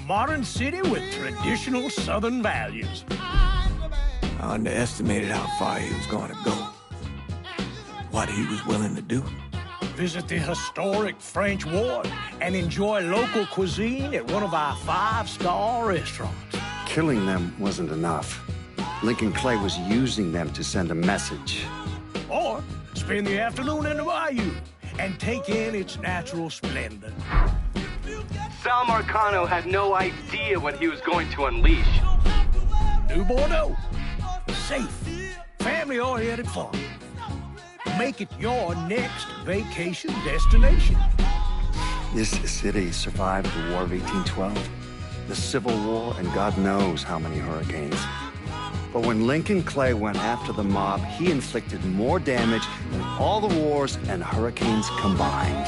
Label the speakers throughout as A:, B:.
A: modern city with traditional Southern values.
B: I underestimated how far he was going to go. What he was willing to do.
A: Visit the historic French Ward and enjoy local cuisine at one of our 5-star restaurants.
C: Killing them wasn't enough. Lincoln Clay was using them to send a message.
A: Or spend the afternoon in the bayou and take in its natural splendor.
D: Sal Marcano had no idea what he was going to unleash.
A: New Bordeaux. Safe, family-oriented fun. Make it your next vacation destination.
C: This city survived the War of 1812, the Civil War, and God knows how many hurricanes. But when Lincoln Clay went after the mob, he inflicted more damage than all the wars and hurricanes combined.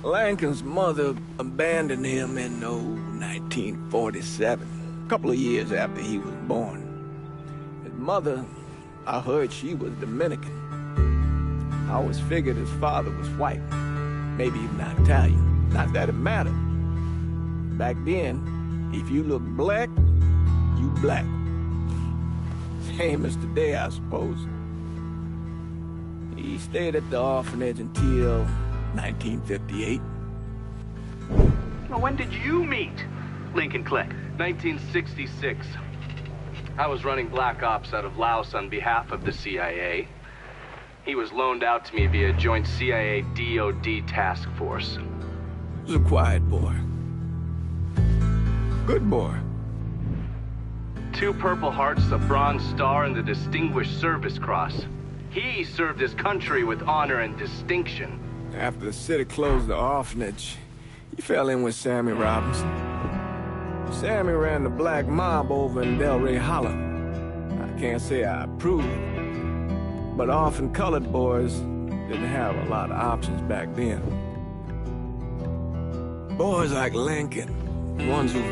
B: Lincoln's mother abandoned him in 1947, a couple of years after he was born. His mother, I heard she was Dominican. I always figured his father was white, maybe even Italian. Not that it mattered. Back then, if you looked black, you black. Same as today, I suppose. He stayed at the orphanage until 1958.
D: Well, when did you meet Lincoln Clay? 1966. I was running Black Ops out of Laos on behalf of the CIA. He was loaned out to me via joint CIA-DOD task force.
B: He was a quiet boy. Good boy.
D: 2 Purple Hearts, a Bronze Star, and the Distinguished Service Cross. He served his country with honor and distinction.
B: After the city closed the orphanage, he fell in with Sammy Robinson. Sammy ran the black mob over in Delray Hollow. I can't say I approve, but orphan colored boys didn't have a lot of options back then. Boys like Lincoln, ones who've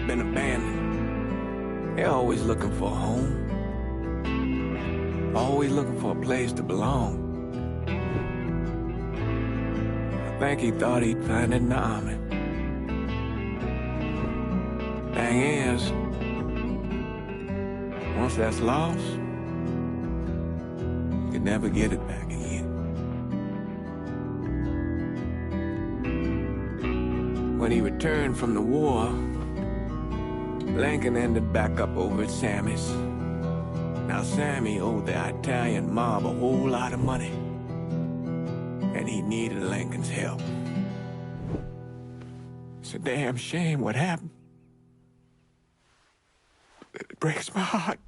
B: been abandoned, they're always looking for a home. Always looking for a place to belong. I think he thought he'd find it in the army. Thing is, once that's lost, you can never get it back again. When he returned from the war, Lincoln ended back up over at Sammy's. Now, Sammy owed the Italian mob a whole lot of money, and he needed Lincoln's help. It's a damn shame what happened. It breaks my heart.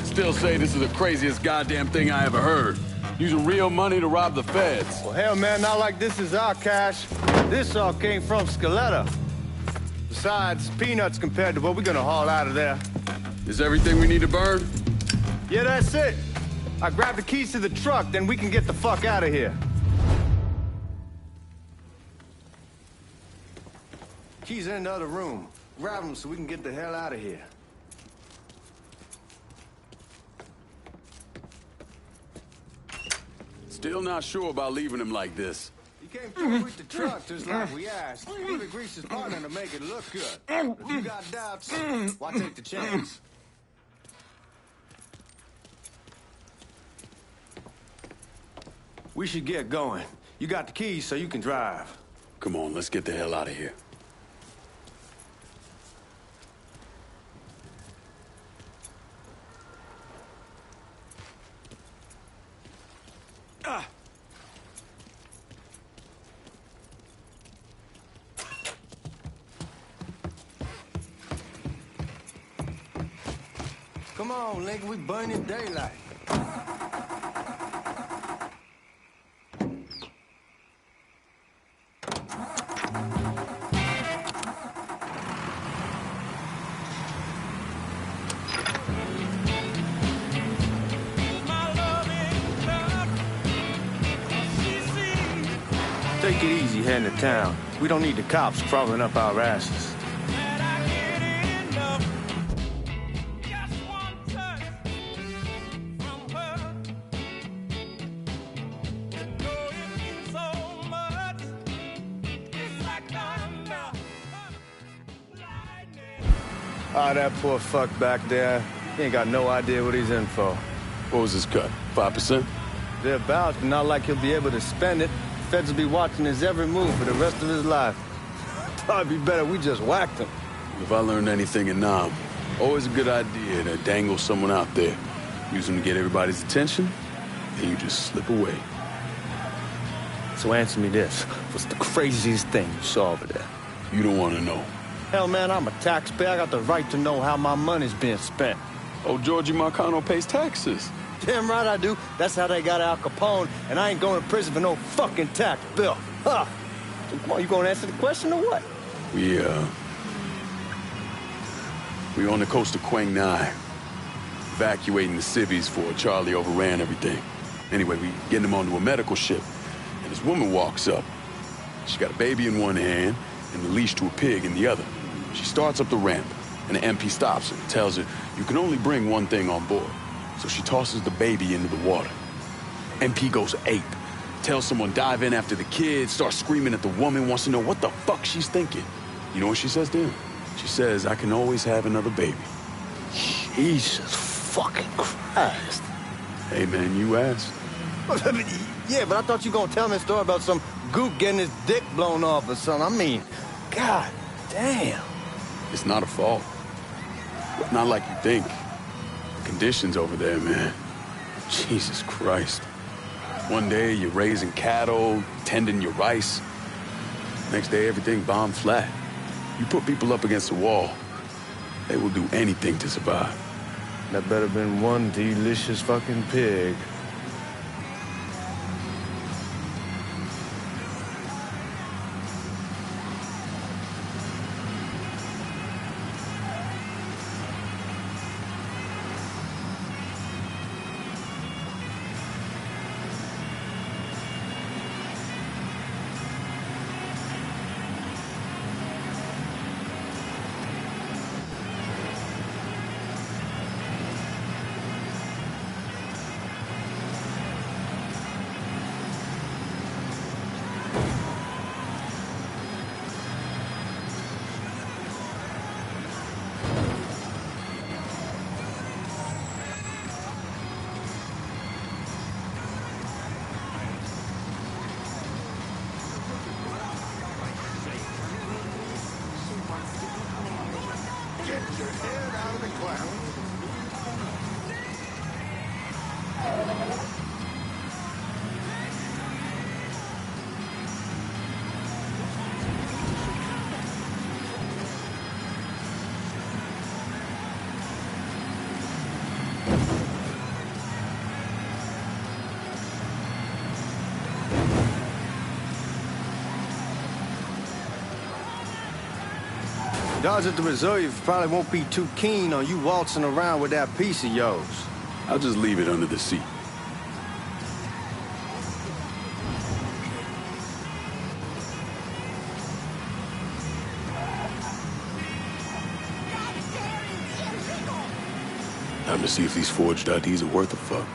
E: Still say this is the craziest goddamn thing I ever heard. Using real money to rob the feds.
F: Well, hell, man, not like this is our cash. This all came from Scaletta. Besides, peanuts compared to what we're gonna haul out of there.
E: Is everything we need to burn?
F: Yeah, that's it. I grab the keys to the truck, then we can get the fuck out of here. Keys in the other room. Grab them so we can get the hell out of here.
E: Still not sure about leaving him like this.
F: He came through with the truck just like we asked. Even greased his partner to make it look good. If you got doubts, why take the chance? We should get going. You got the keys so you can drive.
E: Come on, let's get the hell out of here.
F: Come on, Lincoln, we burning daylight. Take it easy heading to town. We don't need the cops crawling up our asses. Ah, that poor fuck back there. He ain't got no idea what he's in for.
E: What was his cut? 5%?
F: Thereabouts, but not like he'll be able to spend it. Feds will be watching his every move for the rest of his life. Probably be better we just whacked him.
E: If I learned anything in Nam, always a good idea to dangle someone out there. Use them to get everybody's attention, then you just slip away.
F: So answer me this. What's the craziest thing you saw over there?
E: You don't want to know.
F: Hell, man, I'm a taxpayer. I got the right to know how my money's being spent.
E: Oh, Georgie Marcano pays taxes.
F: Damn right I do. That's how they got Al Capone, and I ain't going to prison for no fucking tax bill. Huh. So come on, you gonna answer the question or what?
E: We on the coast of Quang Nai, evacuating the civvies for Charlie overran everything. Anyway, we getting him onto a medical ship, and this woman walks up. She got a baby in one hand and the leash to a pig in the other. She starts up the ramp, and the MP stops her and tells her, you can only bring one thing on board. So she tosses the baby into the water. MP goes ape, tells someone dive in after the kid, starts screaming at the woman, wants to know what the fuck she's thinking. You know what she says to him? She says, I can always have another baby.
F: Jesus fucking Christ.
E: Hey, man, you asked.
F: Yeah, but I thought you were gonna tell me a story about some gook getting his dick blown off or something. I mean, god damn.
E: It's not a fault. Not like you think. The conditions over there, man. Jesus Christ. One day you're raising cattle, tending your rice. Next day everything bombed flat. You put people up against the wall, they will do anything to survive.
F: That better been one delicious fucking pig. Guards at the reserve probably won't be too keen on you waltzing around with that piece of yours.
E: I'll just leave it under the seat. Time to see if these forged IDs are worth a fuck.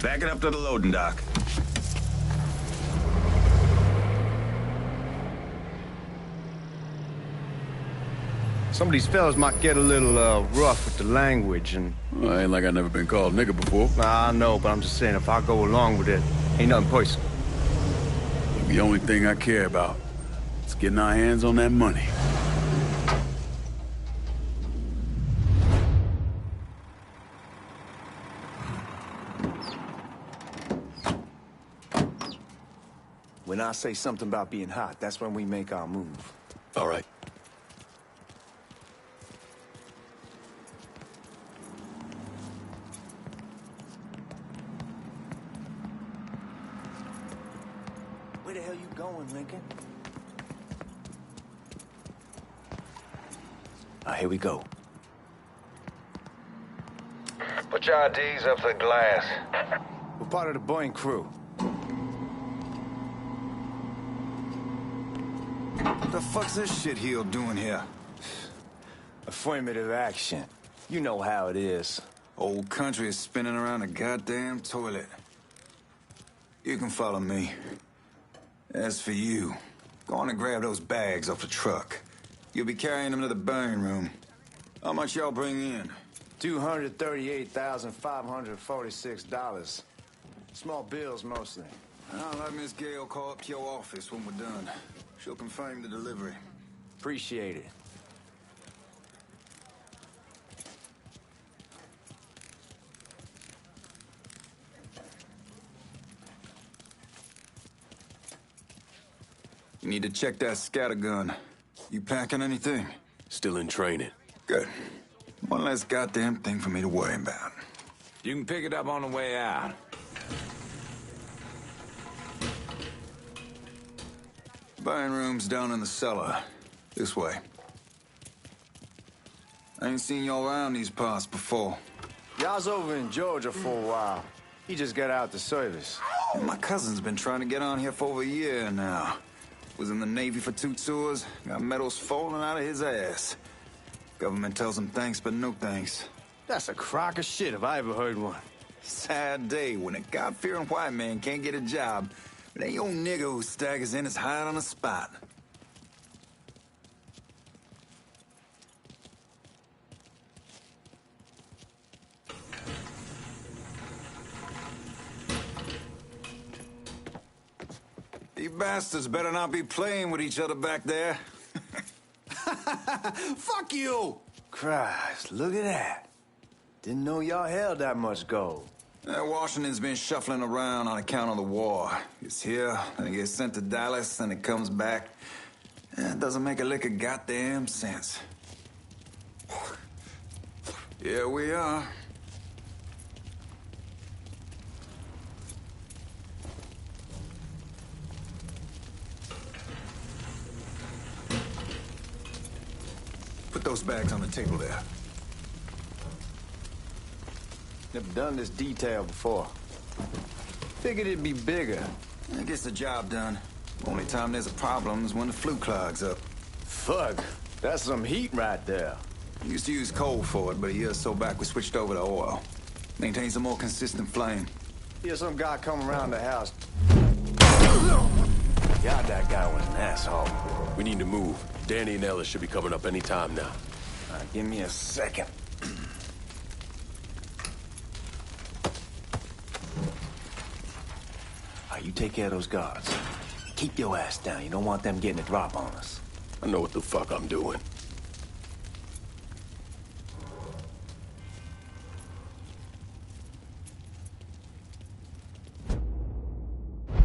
G: Back it up to the loading dock.
F: Some of these fellas might get a little rough with the language and...
E: Well, ain't like I never been called nigga before.
F: Nah, I know, but I'm just saying if I go along with it, ain't nothing personal.
E: The only thing I care about is getting our hands on that money.
G: When I say something about being hot, that's when we make our move.
E: All right.
G: going, Lincoln. Here we go.
H: Put your IDs up to the glass.
G: We're part of the Boeing crew.
F: What the fuck's this shitheel doing here?
G: Affirmative action. You know how it is.
F: Old country is spinning around a goddamn toilet. You can follow me. As for you, go on and grab those bags off the truck. You'll be carrying them to the burn room. How much y'all bring in?
G: $238,546. Small bills, mostly.
F: I'll let Miss Gale call up to your office when we're done. She'll confirm the delivery.
G: Appreciate it.
F: You need to check that scattergun. You packing anything?
E: Still in training.
F: Good. One less goddamn thing for me to worry about.
H: You can pick it up on the way out.
F: Burn room's down in the cellar. This way. I ain't seen y'all around these parts before.
G: Y'all's over in Georgia for a while. He just got out the service.
F: My cousin's been trying to get on here for over a year now. Was in the Navy for 2 tours, got medals falling out of his ass. Government tells him thanks, but no thanks.
G: That's a crock of shit if I ever heard one.
F: Sad day when a God-fearing white man can't get a job, but ain't old nigga who staggers in is hired on the spot. You bastards better not be playing with each other back there.
G: Fuck you! Christ, look at that. Didn't know y'all held that much gold.
F: Washington's been shuffling around on account of the war. It's here, then it gets sent to Dallas, then it comes back. It doesn't make a lick of goddamn sense. Here we are. Put those bags on the table there.
G: Never done this detail before. Figured it'd be bigger.
F: It gets the job done. Only time there's a problem is when the flue clogs up.
G: Fuck, that's some heat right there.
F: Used to use coal for it, but a year or so back we switched over to oil. Maintains a more consistent flame.
G: Hear some guy come around the house. God, that guy was an asshole.
E: We need to move. Danny and Ellis should be coming up any time now.
G: Give me a second. You take care of those guards. Keep your ass down. You don't want them getting a drop on us.
E: I know what the fuck I'm doing.
I: You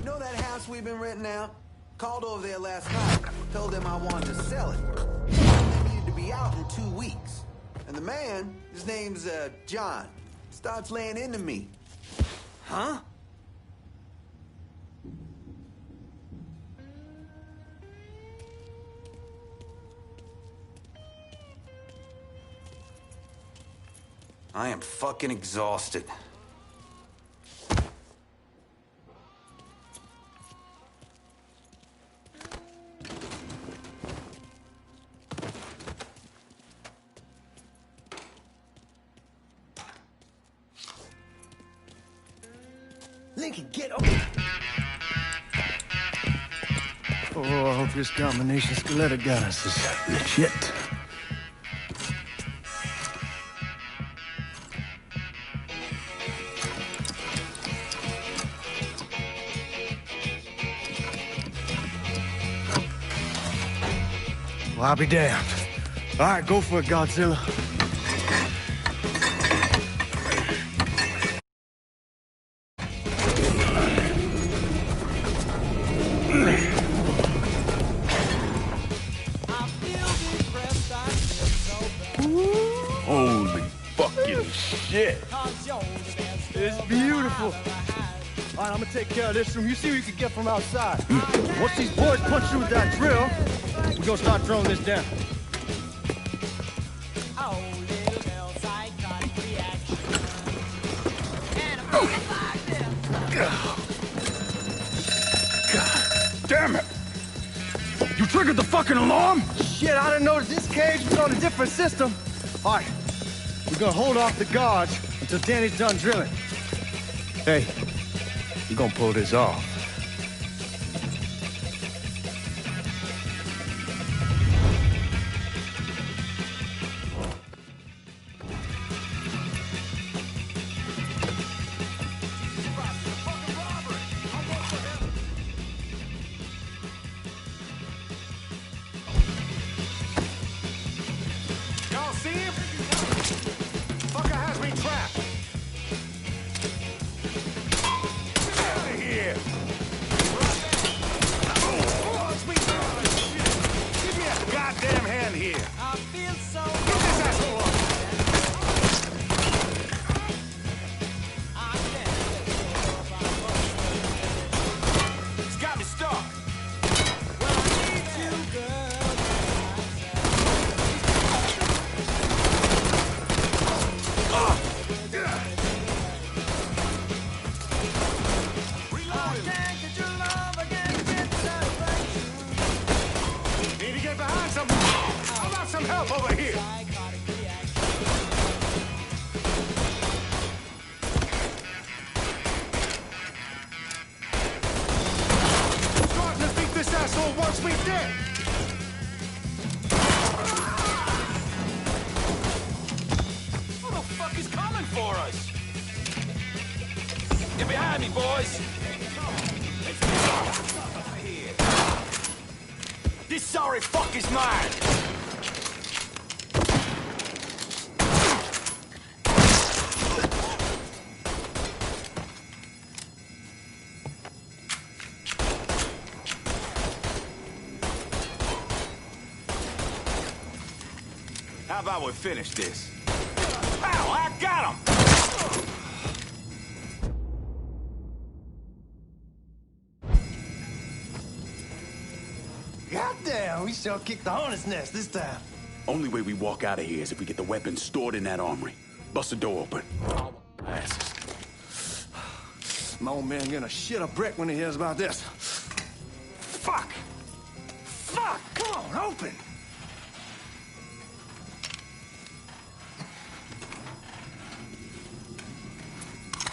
I: know that house we've been renting out? Called over there last night. Told them I wanted to sell it. They needed to be out in 2 weeks. And the man, his name's John, starts laying into me. Huh? I am fucking exhausted. Lincoln, get up!
F: Oh, I hope this combination skeleton got us is legit.
A: Well, I'll be damned. All right, go for it, Godzilla.
E: Holy fucking shit.
A: It's beautiful.
J: All right, I'm gonna take care of this room. You see what you can get from outside. Once these boys punch through with that drill, we're gonna start throwing this down.
E: God damn it! You triggered the fucking alarm?
J: Shit, I didn't know that this cage was on a different system. All right, we're gonna hold off the guards until Danny's done drilling. Hey, you're gonna pull this off.
A: Y'all see him? Fucker has me trapped. Get out of here! Give me a goddamn hand here. I feel so. Get this asshole up. He's got me stuck. Well, I need you, girl. Need to get behind something. How about some help over here? Starting to think this asshole wants me dead. Who the fuck is coming for us?
H: Get behind me, boys!
A: This sorry fuck is mine.
H: How about we finish this?
A: Ow, I got him!
J: Goddamn, we sure kicked the hornet's nest this time.
E: Only way we walk out of here is if we get the weapons stored in that armory. Bust the door open. Asses.
J: My old man gonna shit a brick when he hears about this. Fuck! Fuck! Come on, open!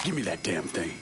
E: Give me that damn thing.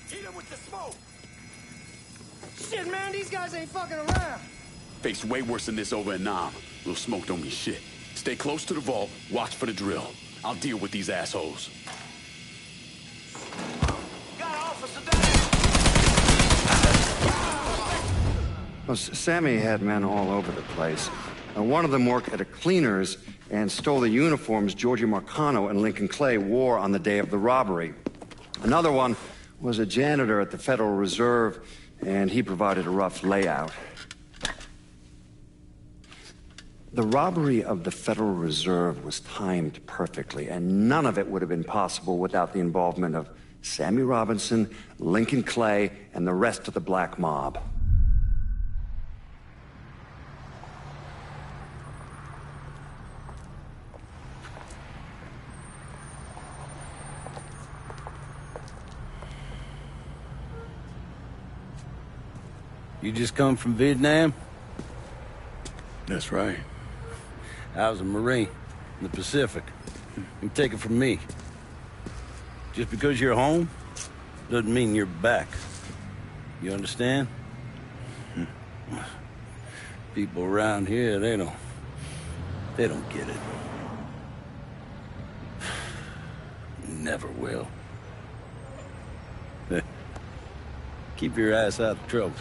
A: Hit him with the smoke!
J: Shit, man, these guys ain't fucking around.
E: Faced way worse than this over in Nam. Little smoke don't mean shit. Stay close to the vault, watch for the drill. I'll deal with these assholes.
A: Got an officer down!
C: Well, Sammy had men all over the place. One of them worked at a cleaner's and stole the uniforms Georgie Marcano and Lincoln Clay wore on the day of the robbery. Another one was a janitor at the Federal Reserve, and he provided a rough layout. The robbery of the Federal Reserve was timed perfectly, and none of it would have been possible without the involvement of Sammy Robinson, Lincoln Clay, and the rest of the black mob.
K: You just come from Vietnam?
E: That's right.
K: I was a Marine in the Pacific. You take it from me. Just because you're home doesn't mean you're back. You understand? People around here, they don't get it. never will. Keep your ass out of trouble.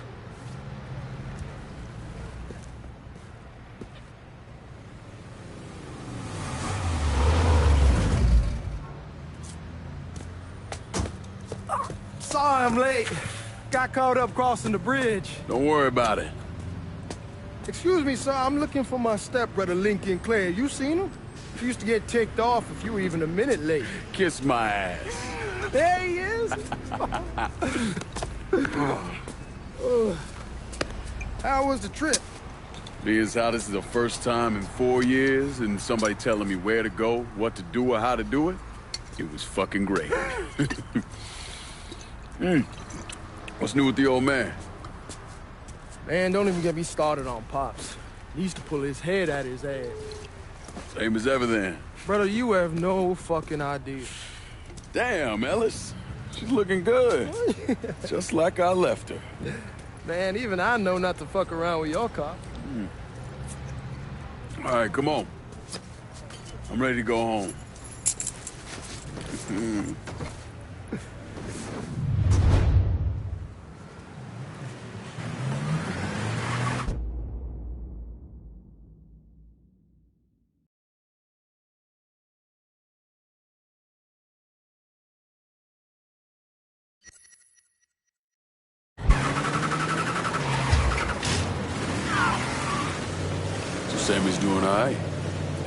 J: Sorry I'm late. Got caught up crossing the bridge.
E: Don't worry about it.
J: Excuse me, sir. I'm looking for my stepbrother, Lincoln Clay. You seen him? He used to get ticked off if you were even a minute late.
E: Kiss my ass.
J: There he is. How was the trip?
E: Being as how this is the first time in 4 years and somebody telling me where to go, what to do, or how to do it, it was fucking great. What's new with the old man?
J: Man, don't even get me started on Pops. He used to pull his head out his ass.
E: Same as ever then.
J: Brother, you have no fucking idea.
E: Damn, Ellis. She's looking good. Just like I left her.
J: Man, even I know not to fuck around with your car.
E: All right, come on. I'm ready to go home. Sammy's doing all right.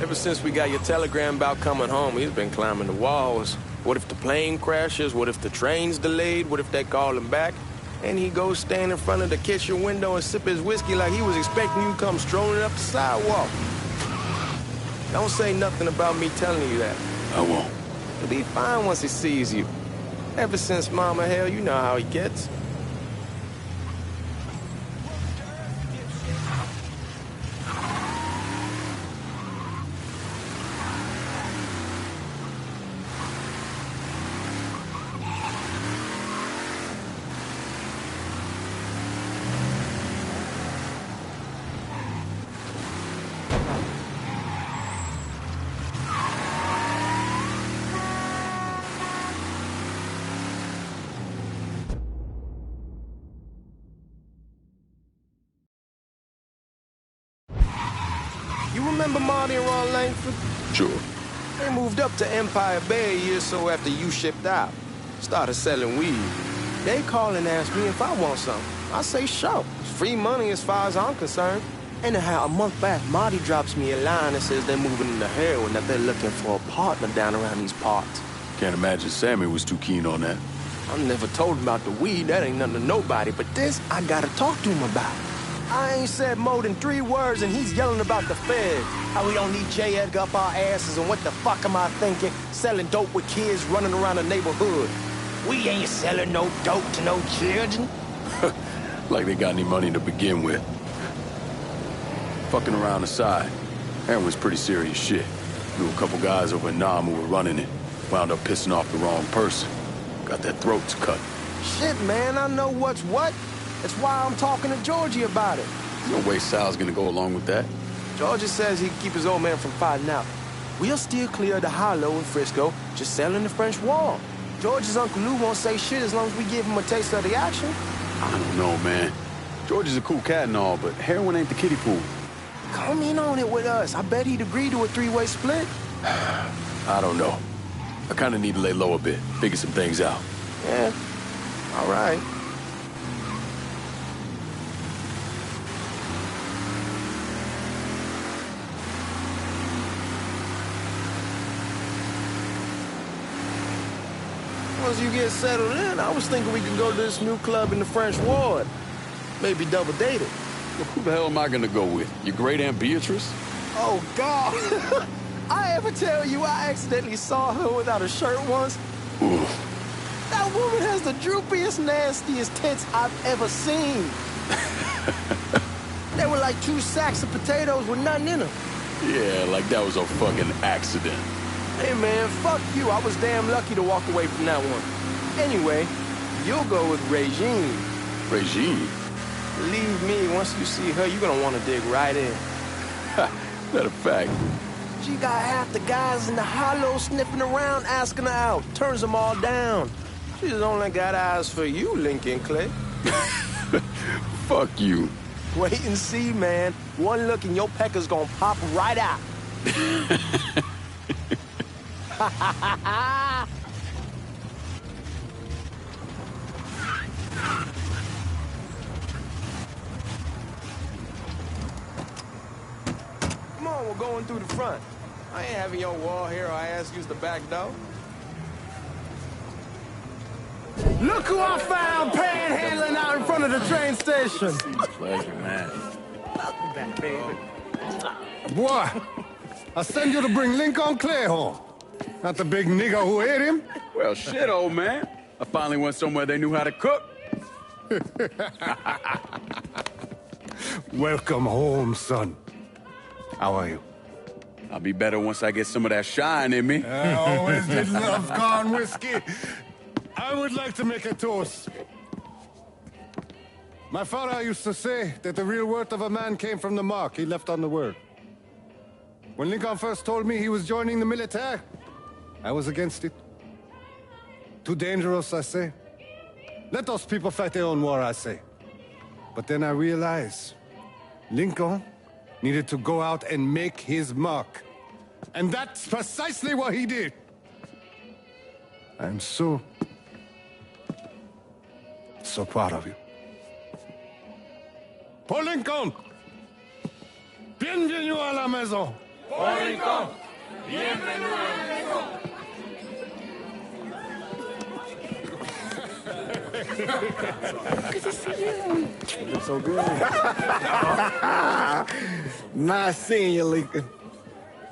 L: Ever since we got your telegram about coming home, he's been climbing the walls. What if the plane crashes? What if the train's delayed? What if they call him back? And he goes stand in front of the kitchen window and sip his whiskey like he was expecting you to come strolling up the sidewalk. Don't say nothing about me telling you that.
E: I won't.
L: He'll be fine once he sees you. Ever since Mama Hell, you know how he gets. You remember Marty and Ron Langford?
E: Sure.
L: They moved up to Empire Bay a year or so after you shipped out. Started selling weed. They call and ask me if I want some. I say, sure. It's free money as far as I'm concerned. Anyhow, a month back, Marty drops me a line that says they're moving into heroin, that they're looking for a partner down around these parts.
E: Can't imagine Sammy was too keen on that.
L: I never told him about the weed. That ain't nothing to nobody. But this, I gotta talk to him about. I ain't said more than 3 words, and he's yelling about the Fed. How we don't need J. Edgar up our asses, and what the fuck am I thinking? Selling dope with kids running around the neighborhood. We ain't selling no dope to no children.
E: Like they got any money to begin with. Fucking around aside, heroin's pretty serious shit. Knew a couple guys over in Nam who were running it. Wound up pissing off the wrong person. Got their throats cut.
L: Shit, man, I know what's what. That's why I'm talking to Georgie about it.
E: There's no way Sal's gonna go along with that.
L: Georgie says he can keep his old man from fighting out. We'll steer clear of the hollow in Frisco, just selling the French Wall. George's Uncle Lou won't say shit as long as we give him a taste of the action.
E: I don't know, man. George is a cool cat and all, but heroin ain't the kiddie pool.
L: Come in on it with us. I bet he'd agree to a 3-way split.
E: I don't know. I kinda need to lay low a bit, figure some things out.
L: Yeah, all right. Once you get settled in, I was thinking we could go to this new club in the French Ward. Maybe double date it.
E: Well, who the hell am I gonna go with? Your great Aunt Beatrice?
L: Oh, God. I ever tell you I accidentally saw her without a shirt once?
E: Ooh.
L: That woman has the droopiest, nastiest tits I've ever seen. They were like 2 sacks of potatoes with nothing in them.
E: Yeah, like that was a fucking accident.
L: Hey, man, fuck you. I was damn lucky to walk away from that one. Anyway, you'll go with Regine.
E: Regine?
L: Believe me, once you see her, you're gonna want to dig right in.
E: Matter of fact,
L: She got half the guys in the hollow sniffing around asking her out. Turns them all down. She's only got eyes for you, Lincoln Clay.
E: Fuck you.
L: Wait and see, man. One look and your pecker's gonna pop right out. Come on, we're going through the front. I ain't having your wall here or I ask use the back door.
J: Look who I found panhandling out in front of the train station.
K: Pleasure, man.
L: Welcome back, baby.
J: Boy, I send you to bring Lincoln Clay home. Not the big nigger who ate him.
E: Well, shit, old man. I finally went somewhere they knew how to cook.
J: Welcome home, son. How are you?
E: I'll be better once I get some of that shine in me.
J: I always did love gone whiskey. I would like to make a toast. My father used to say that the real worth of a man came from the mark he left on the world. When Lincoln first told me he was joining the military, I was against it. Too dangerous, I say. Let those people fight their own war, I say. But then I realized Lincoln needed to go out and make his mark. And that's precisely what he did. I'm so proud of you. Paul Lincoln! Bienvenue à la maison!
H: Paul Lincoln! Bienvenue à la maison!
B: Good to see you. You look so good. Nice seeing you, Lincoln.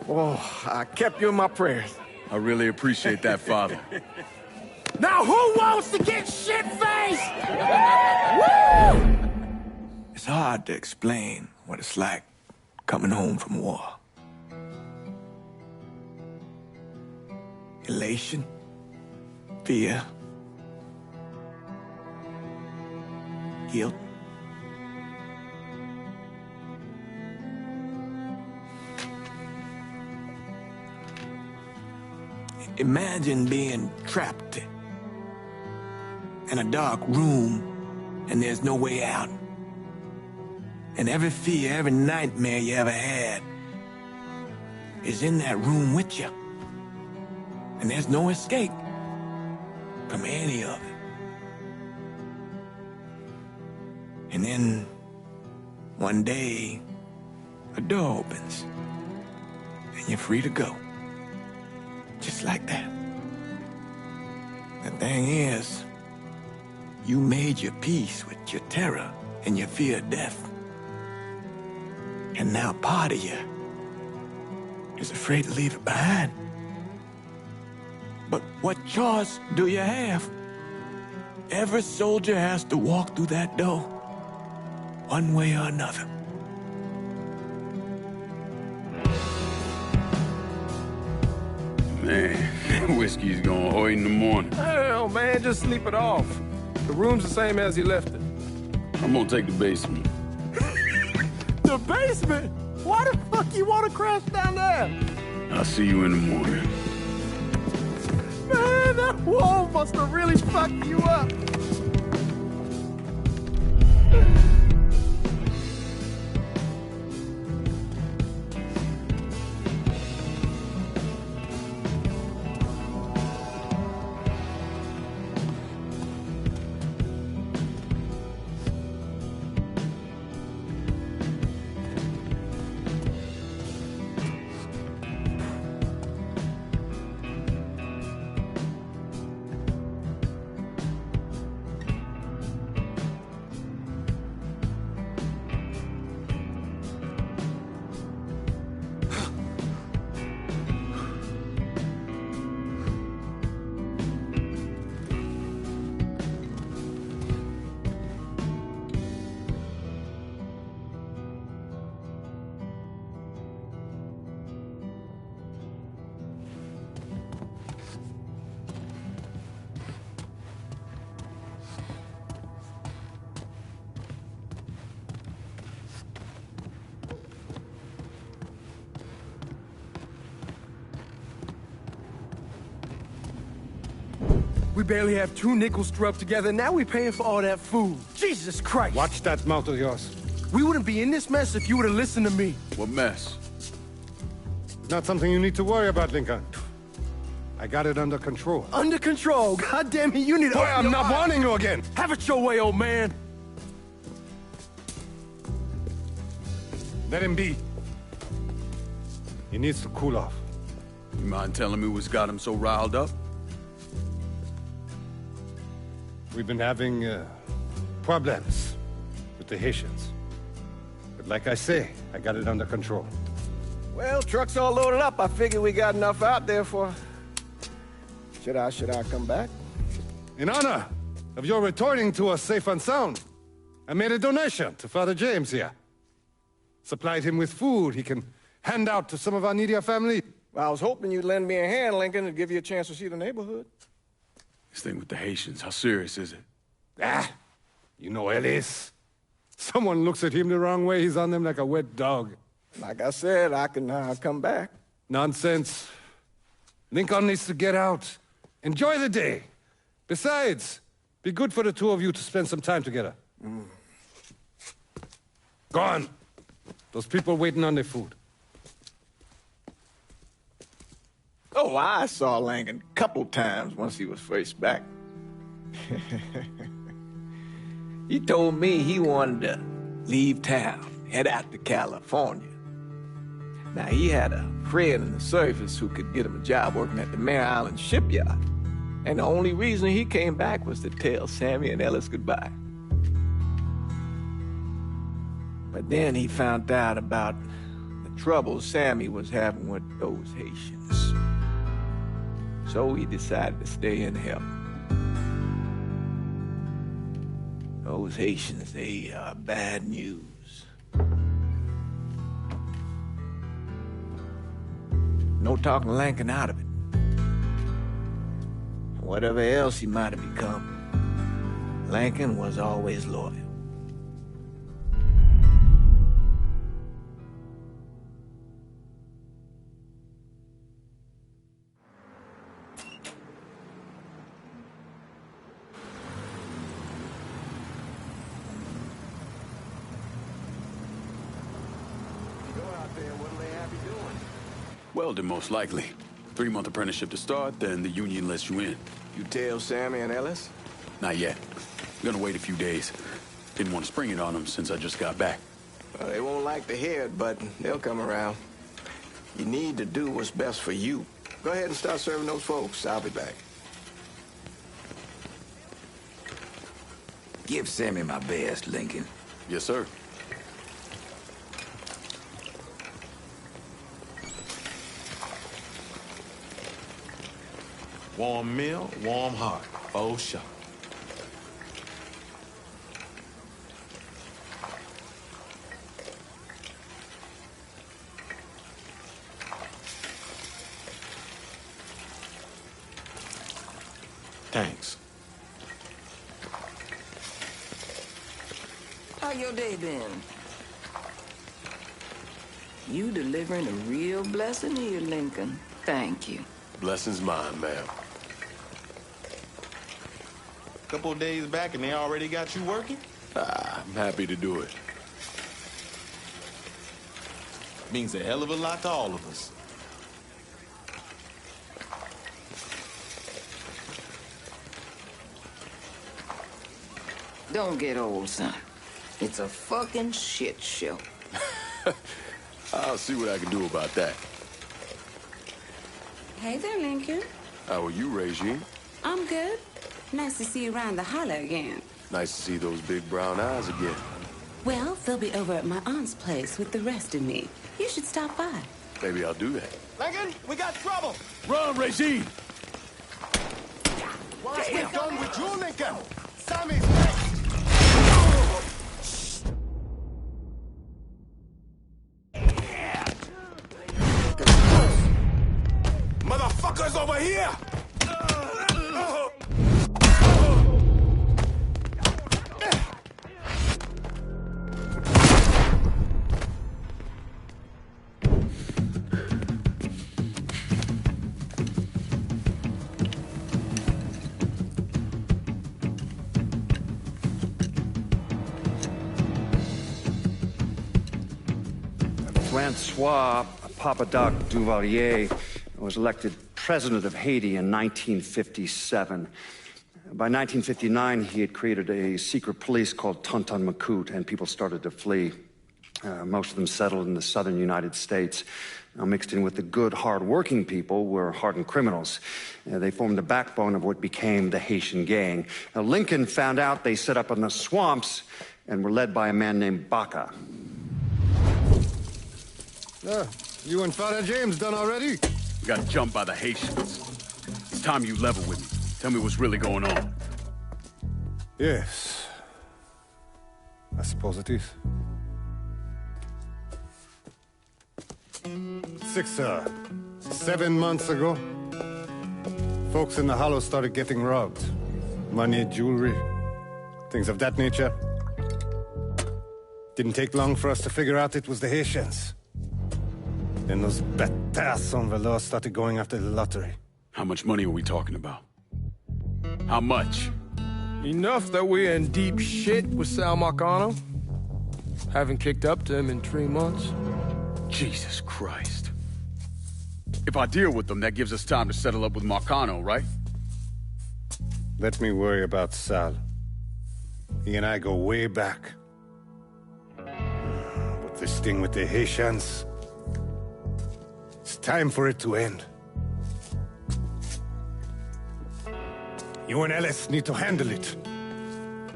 B: Oh, I kept you in my prayers.
E: I really appreciate that, Father.
B: Now who wants to get shit-faced? Woo! It's hard to explain what it's like coming home from war. Elation, fear, guilt. Imagine being trapped in a dark room and there's no way out. And every fear, every nightmare you ever had is in that room with you. And there's no escape from any of it. And then one day, a door opens and you're free to go. Just like that. The thing is, you made your peace with your terror and your fear of death. And now part of you is afraid to leave it behind. But what choice do you have? Every soldier has to walk through that door, one way or another.
E: Man, whiskey's going hoy in the morning.
L: Hell, man, just sleep it off. The room's the same as you left it.
E: I'm gonna take the basement.
L: The basement? Why the fuck you want to crash down there?
E: I'll see you in the morning.
L: Man, that wall must have really fucked you up.
M: We barely have 2 nickels to rub together, and now we're paying for all that food. Jesus Christ!
J: Watch that mouth of yours.
M: We wouldn't be in this mess if you would have listened to me.
E: What mess?
J: Not something you need to worry about, Lincoln. I got it under control.
M: Under control? God damn it, you need to...
J: Boy, I'm not warning you again!
M: Have it your way, old man!
J: Let him be. He needs to cool off.
E: You mind telling me what's got him so riled up?
J: We've been having, problems with the Haitians. But like I say, I got it under control.
B: Well, truck's all loaded up. I figure we got enough out there for... Should I come back?
J: In honor of your returning to us safe and sound, I made a donation to Father James here. Supplied him with food he can hand out to some of our needier family.
B: Well, I was hoping you'd lend me a hand, Lincoln, and give you a chance to see the neighborhood.
E: This thing with the Haitians, how serious is it?
J: Ah, you know Ellis. Someone looks at him the wrong way, he's on them like a wet dog.
B: Like I said, I can come back.
J: Nonsense. Lincoln needs to get out. Enjoy the day. Besides, be good for the two of you to spend some time together. Go on. Those people waiting on their food.
B: Oh, I saw Lincoln a couple times once he was first back. He told me he wanted to leave town, head out to California. Now, he had a friend in the service who could get him a job working at the Mare Island shipyard. And the only reason he came back was to tell Sammy and Ellis goodbye. But then he found out about the trouble Sammy was having with those Haitians. So he decided to stay and help. Those Haitians, they are bad news. No talking Lincoln out of it. Whatever else he might have become, Lincoln was always loyal.
E: Welding, most likely. 3-month apprenticeship to start, then the union lets you in.
B: You tell Sammy and Ellis?
E: Not yet. I'm gonna wait a few days. Didn't want to spring it on them since I just got back.
B: Well, they won't like to hear it, but they'll come around. You need to do what's best for you. Go ahead and start serving those folks. I'll be back.
N: Give Sammy my best, Lincoln.
E: Yes, sir.
O: Warm meal, warm heart. Oh, sure. Thanks.
N: How your day been? You delivering a real blessing here, Lincoln. Thank you.
O: Blessing's mine, ma'am. Couple of days back and they already got you working?
E: I'm happy to do it.
O: Means a hell of a lot to all of us.
N: Don't get old, son. It's a fucking shit show.
E: I'll see what I can do about that.
P: Hey there, Lincoln.
E: How are you, Regine?
P: I'm good. Nice to see you around the holler again.
E: Nice to see those big brown eyes again.
P: Well, they'll be over at my aunt's place with the rest of me. You should stop by.
E: Maybe I'll do that.
M: Lincoln, we got trouble!
E: Run, Regine!
M: Once we're done with you, Lincoln, Sammy's next!
O: Motherfuckers over here!
C: Francois Papadoc Duvalier was elected president of Haiti in 1957. By 1959, he had created a secret police called Tonton Macoute, and people started to flee. Most of them settled in the southern United States. Now, mixed in with the good, hard-working people were hardened criminals. They formed the backbone of what became the Haitian gang. Now, Lincoln found out they set up in the swamps and were led by a man named Baca.
J: You and Father James done already?
E: We got jumped by the Haitians. It's time you level with me. Tell me what's really going on.
J: Yes. I suppose it is. 7 months ago, folks in the Hollow started getting robbed. Money, jewelry, things of that nature. Didn't take long for us to figure out it was the Haitians. Then those bâtards on velours started going after the lottery.
E: How much money are we talking about? How much?
M: Enough that we're in deep shit with Sal Marcano. Haven't kicked up to him in 3 months.
E: Jesus Christ. If I deal with them, that gives us time to settle up with Marcano, right?
J: Let me worry about Sal. He and I go way back. But this thing with the Haitians, it's time for it to end. You and Ellis need to handle it.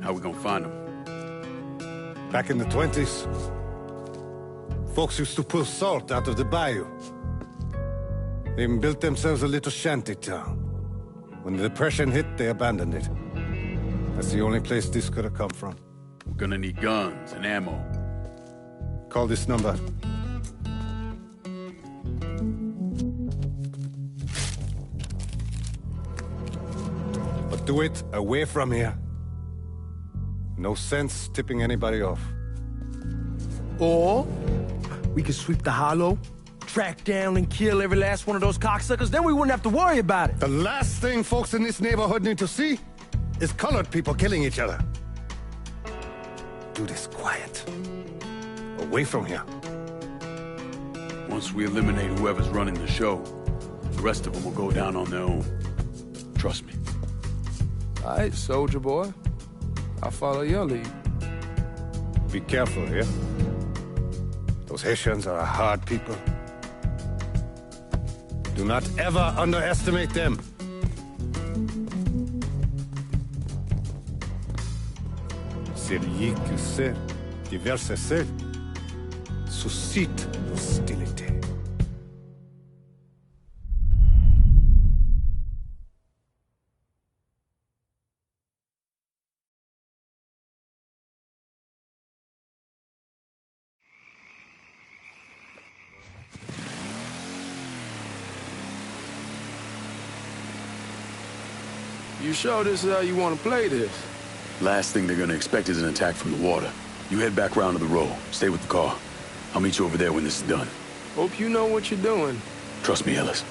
E: How we gonna find them?
J: Back in the 20s, folks used to pull salt out of the bayou. They even built themselves a little shanty town. When the Depression hit, they abandoned it. That's the only place this could have come from.
E: We're gonna need guns and ammo.
J: Call this number. But do it away from here. No sense tipping anybody off.
M: Or we could sweep the Hollow, track down and kill every last one of those cocksuckers, then we wouldn't have to worry about it.
J: The last thing folks in this neighborhood need to see is colored people killing each other. Do this quiet. Away from here.
E: Once we eliminate whoever's running the show, the rest of them will go down on their own. Trust me.
M: All right, soldier boy. I'll follow your lead.
J: Be careful here. Those Haitians are a hard people. Do not ever underestimate them. Celui qui sait diverser suscite hostilité.
M: You sure this is how you want to play this?
E: Last thing they're gonna expect is an attack from the water. You head back round to the row. Stay with the car. I'll meet you over there when this is done.
M: Hope you know what you're doing.
E: Trust me, Ellis.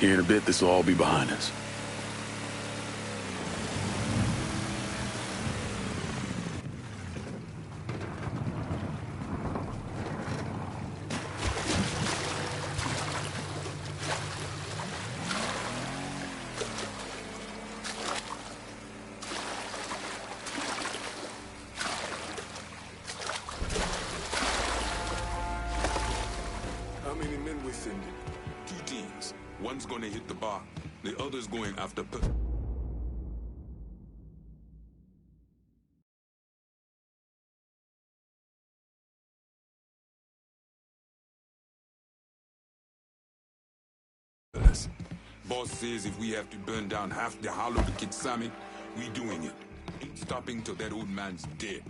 E: Here in a bit, this will all be behind us.
Q: How many men we sending? 2 teams. One's gonna hit the bar. The other's going after... Boss says if we have to burn down half the Hollow to get Sammy, we doing it. Ain't stopping till that old man's dead.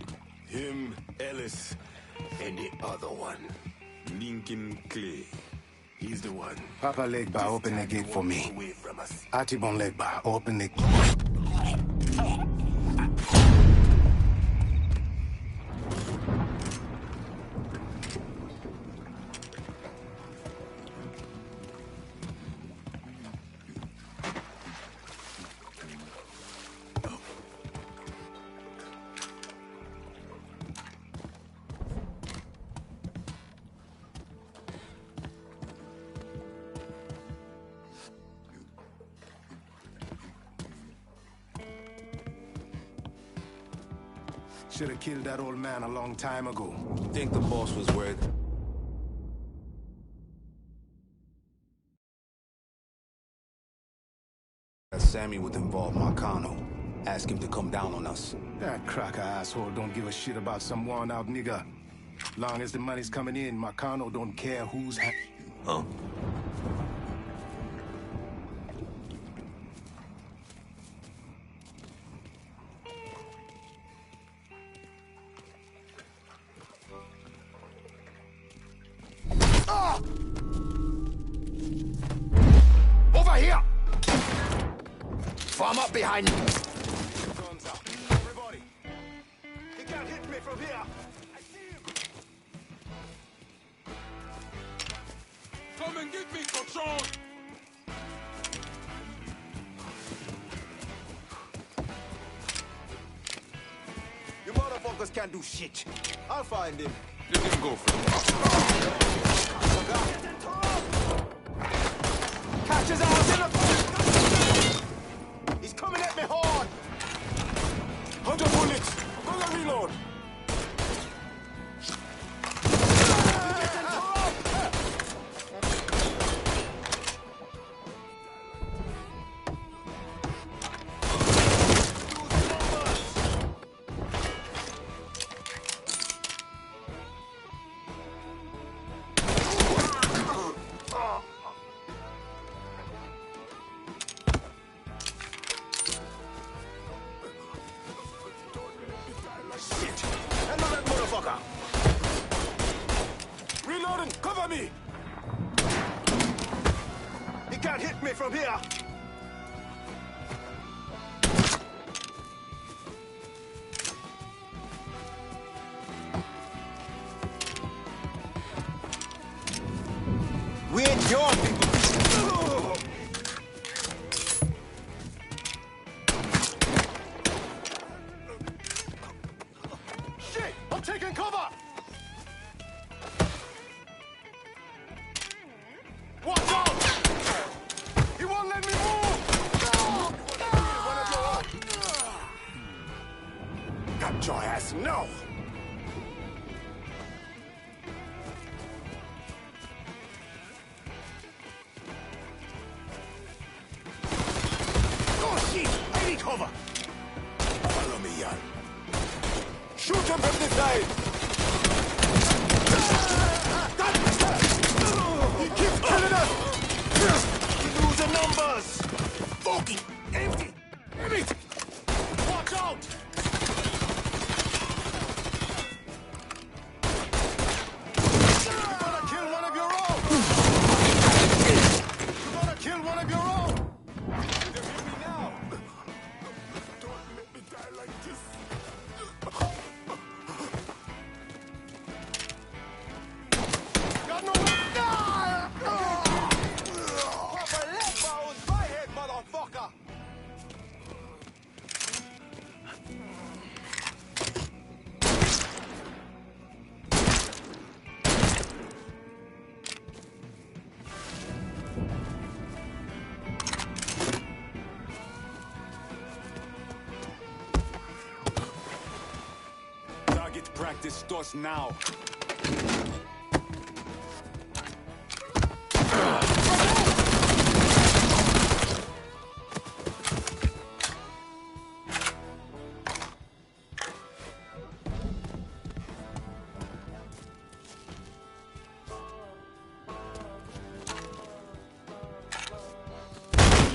G: Him, Ellis, and the other one.
Q: Lincoln Clay.
G: He's the one. Papa Legba, open the gate for me. Atibon Legba, open the gate.
R: Should have killed that old man a long time ago.
F: Think the boss was worth it?
R: That Sammy would involve Marcano. Ask him to come down on us. That cracker asshole don't give a shit about some worn-out nigga. Long as the money's coming in, Marcano don't care who's
F: Huh?
R: Ah! Over here! Form up behind me. Guns up. Everybody. He can't hit me from here. I see him.
Q: Come and get me, Cochon!
G: You motherfuckers can't do shit. I'll find him.
Q: Let him go for
G: Catch his ass in the... He's coming at me hard.
R: 100 bullets. Gonna reload. Reloading! Cover me! He can't hit me from here!
G: We ain't your people.
R: Shit! I'm taking cover! Watch out! He won't let me move! Got your ass, no! Oh shit! I need cover! Follow me, Jan. Shoot him from the side! He keeps killing us! We lose the numbers! Fucking empty! Damn it! Watch out! You're gonna kill one of your own! You're gonna kill one of your own! You hear me now? Don't let me die like this! Got no way!
G: Papa left my head, motherfucker!
R: Target practice starts now.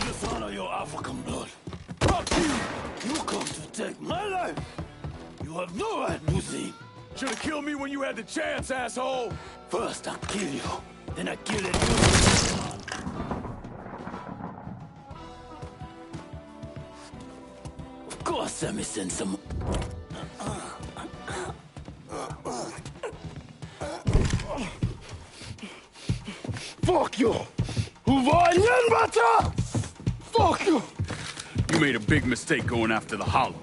K: Dishonor your African blood. Fuck you! You come to take my life! You have no right, Lucy.
E: Should've killed me when you had the chance, asshole!
K: First I kill you, then I kill it. Of course, let me send some. Fuck you! Fuck you!
E: You made a big mistake going after the Hollow.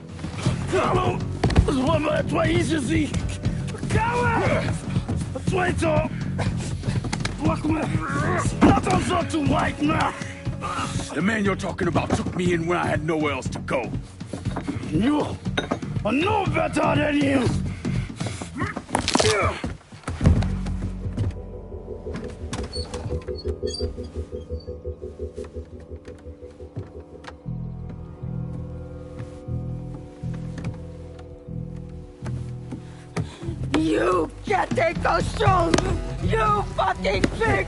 K: Hollow! Toi ici! Coward! Traitor! Attention to white man!
E: The man you're talking about took me in when I had nowhere else to go.
K: You
H: I know better than you!
S: You can't take those shoes! You fucking pig!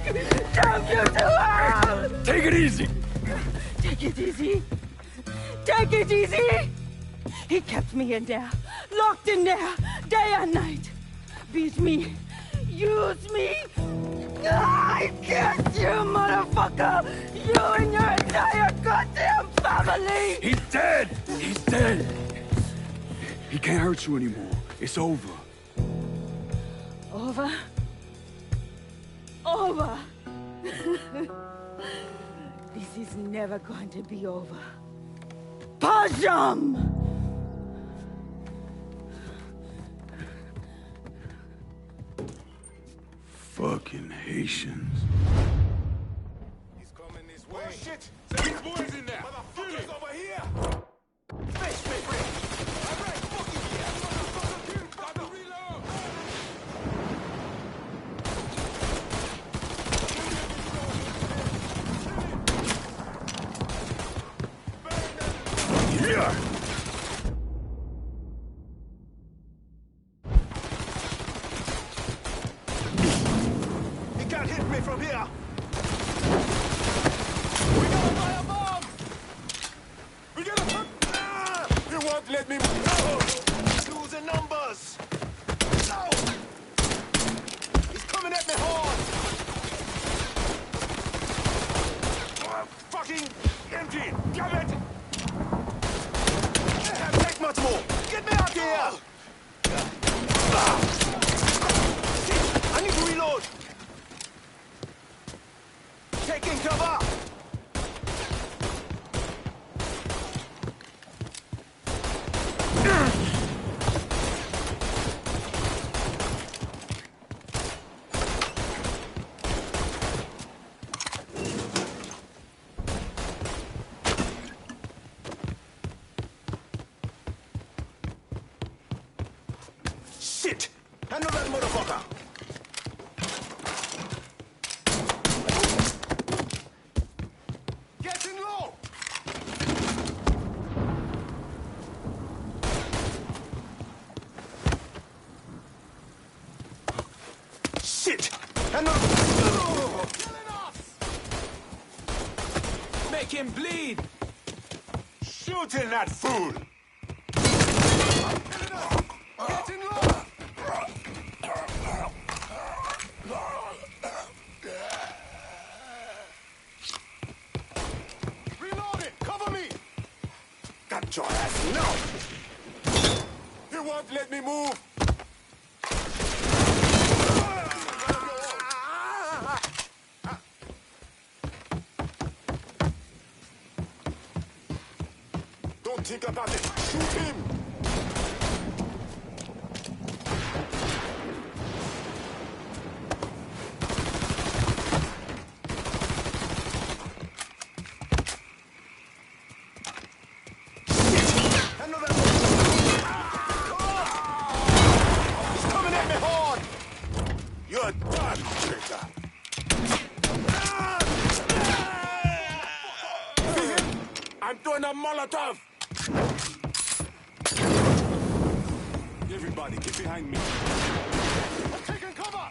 S: Damn you to hell!
H: Take it easy!
S: Take it easy! Take it easy! He kept me in there, locked in there, day and night. Beat me, use me. I get you, motherfucker! You and your entire goddamn family!
H: He's dead! He's dead! He can't hurt you anymore. It's over.
S: Over? Over! This is never going to be over. Pajam!
E: Fucking Haitians.
R: He's coming this way.
Q: Oh, shit! There's boys in there!
R: Motherfuckers over here! Fish, fish, fish! All right, fucking here! Motherfucker, got to reload!
H: Yeah!
R: He can't hit me from here! We gotta buy a bomb! We gotta put... Ah! He won't let me... No! Losing numbers! No! He's coming at me hard! Fucking empty! Damn it! Can't take much more! Get me out here! Shit! I need to reload! Taking cover! Shit! Handle that motherfucker! Getting low! Shit! Handle... Killing us! Make him bleed! Shooting that fool! Getting low! Reload it! Cover me! Got your ass now! He won't let me move! Don't think about it! Shoot him! He's coming at me hard! You're done, traitor! See him? I'm doing a Molotov! Everybody, get behind me. I'm taking cover!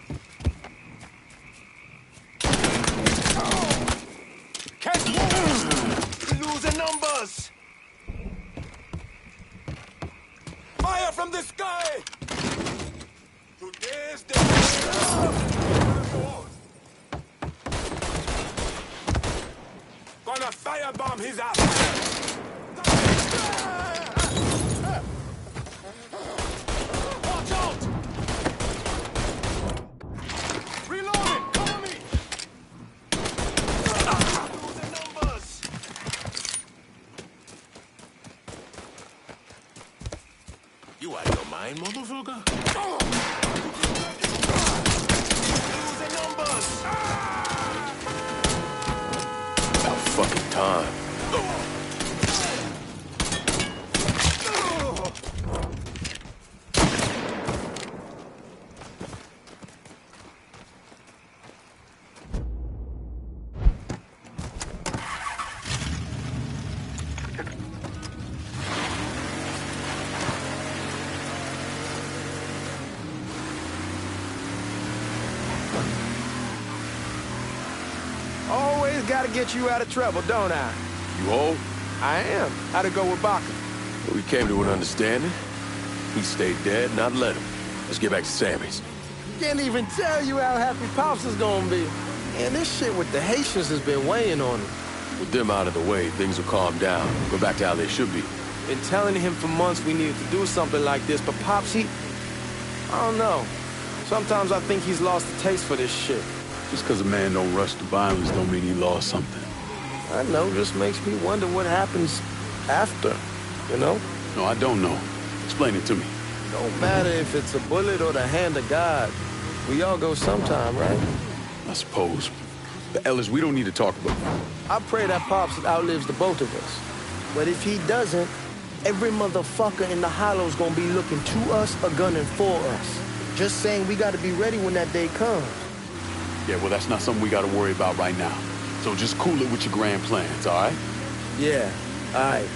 R: Can't move! Losing numbers! Fire from the sky! Today's the gonna firebomb his ass! Watch out! Reload it! Cover me! Losing numbers!
L: You out of your mind, motherfucker?
R: Losing numbers!
L: About fucking time. just gotta get you out of trouble, don't I?
E: You hold?
L: I am. How'd it go with Baca?
E: Well, we came to an understanding. He stayed dead, and I'd let him. Let's get back to Sammy's.
L: Can't even tell you how happy Pops is gonna be. And this shit with the Haitians has been weighing on him.
E: With them out of the way, things will calm down. Go back to how they should be.
L: Been telling him for months we needed to do something like this, but Pops, I don't know. Sometimes I think he's lost the taste for this shit.
E: Just because a man don't rush to violence don't mean he lost something.
L: I know, just makes me wonder what happens after, you know?
E: No, I don't know. Explain it to me.
L: Don't matter if it's a bullet or the hand of God. We all go sometime, right?
E: I suppose. But Ellis, we don't need to talk about it.
L: I pray that Pops outlives the both of us. But if he doesn't, every motherfucker in the hollow's gonna be looking to us or gunning for us. Just saying we gotta be ready when that day comes.
E: Yeah, well, that's not something we gotta worry about right now. So just cool it with your grand plans, all right?
L: Yeah, all right.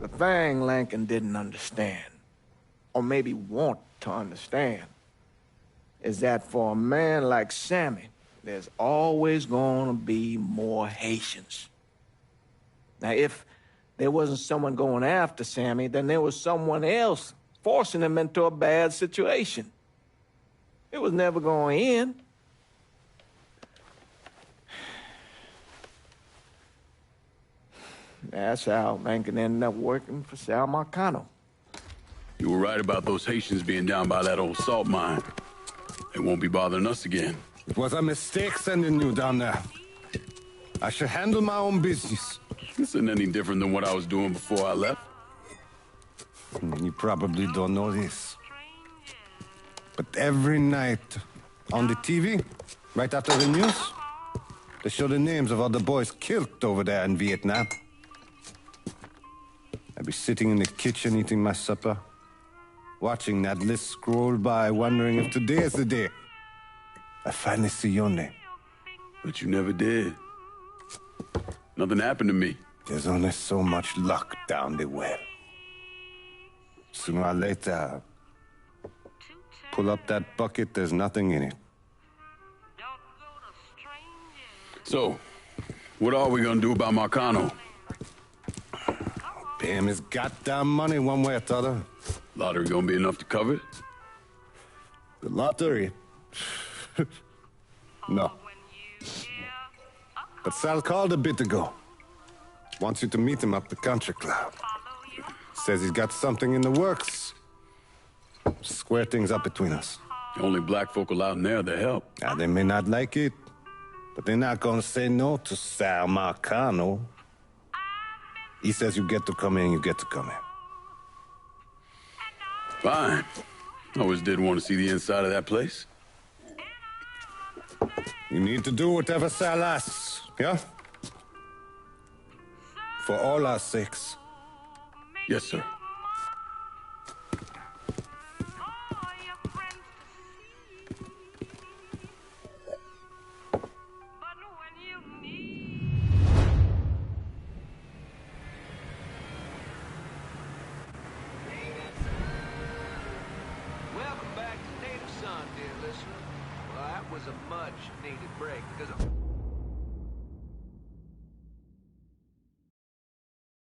B: The thing Lincoln didn't understand, or maybe want to understand, is that for a man like Sammy, there's always gonna be more Haitians. Now, if there wasn't someone going after Sammy, then there was someone else forcing him into a bad situation. It was never going to end. That's how Lincoln ended up working for Sal Marcano.
E: You were right about those Haitians being down by that old salt mine. They won't be bothering us again.
J: It was a mistake sending you down there. I should handle my own business.
E: This isn't any different than what I was doing before I left.
J: You probably don't know this. But every night on the TV, right after the news, they show the names of all the boys killed over there in Vietnam. I'd be sitting in the kitchen eating my supper, watching that list scroll by, wondering if today is the day I finally see your name.
E: But you never did. Nothing happened to me.
J: There's only so much luck down the well. Sooner or later, pull up that bucket, there's nothing in it.
E: So, what are we gonna do about Marcano?
J: Pay him his goddamn money one way or the other.
E: Lottery gonna be enough to cover it?
J: The lottery? No. But Sal called a bit ago. Wants you to meet him up the country club. Says he's got something in the works. Square things up between us.
E: The only black folk allowed in there to help.
J: Now, they may not like it, but they're not gonna say no to Sal Marcano. He says you get to come in, you get to come in.
E: Fine. I always did want to see the inside of that place.
J: You need to do whatever Sal asks, yeah? For all our sakes.
E: Yes, sir.
I: Welcome back to Native Son, dear listener. Well, that was a much-needed break because